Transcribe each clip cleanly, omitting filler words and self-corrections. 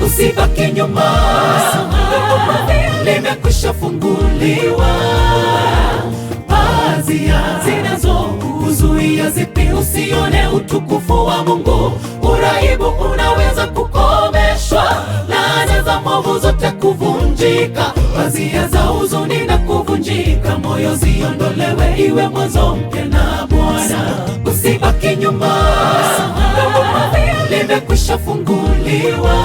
usibaki nyuma, limekwisha funguliwa. Pazia zinazokuzuia zipi usione utukufu wa Mungu. Uraibu unaweza kukomeshwa, laana za mwovu zote kuvunjika. Pazia za huzuni na kuvunjika moyo ziondolewe, iwe mwanzo mpya na Bwana. Usibaki nyuma, limekwisha funguliwa.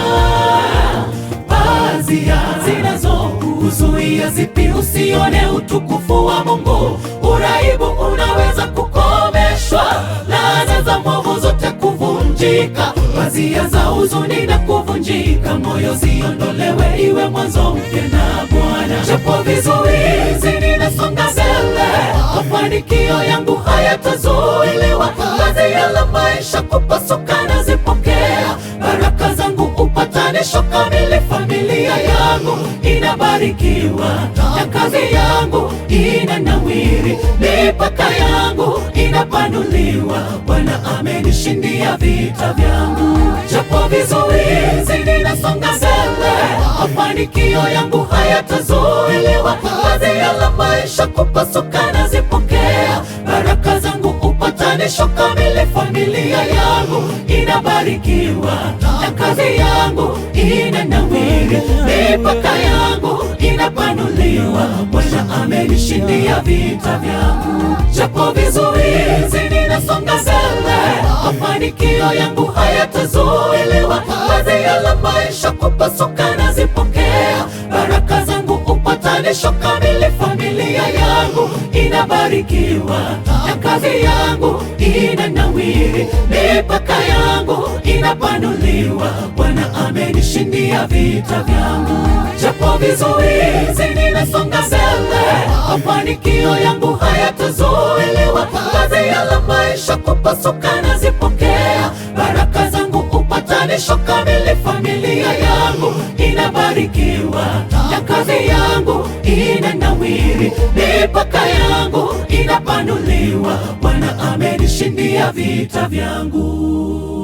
Pazia zinazokuzuia zipi usione utukufu wa Mungu. Uraibu unaweza kukomeshwa, laana za mwovu zote kuvunjika. Pazia za huzuni na kuvunjika moyo ziondolewe, iwe mwanzo mpya na Bwana. Japo vizuizi ninasonga mbele, mafanikio yangu hayatazuiliwa. Pazia la maisha kupasuka nazipokea, baraka zangu upatanisho kamili. Familia yangu inabarikiwa na kazi yangu inanawiri, mipaka yangu inapanuliwa. Bwana amenishindia vita vyangu. Japo vizuizi ninasonga mbele, mafanikio yangu hayatazuiliwa. Pazia la maisha kupasuka nazipokea, baraka zangu upatanisho kamili. Familia yangu inabarikiwa na kazi yangu inanawiri, mipaka yangu inapanuliwa. Bwana amenishindia vita vyangu. Japo vizuizi ninasonga mbele, mafanikio yangu hayatazuiliwa. Pazia la maisha kupasuka nazipokea, baraka zangu upatanisho kamili. Familia yangu inabarikiwa na kazi yangu inanawiri, mipaka yangu inapanuliwa. Bwana amenishindia vita vyangu. Japo vizuizi ninasonga mbele, mafanikio yangu hayatazuiliwa. Pazia la maisha kupasuka nazipokea, baraka zangu upatanisho kamili. Familia yangu inabarikiwa na kazi yangu inanawiri, mipaka yangu inapanuliwa. Bwana amenishindia vita vyangu.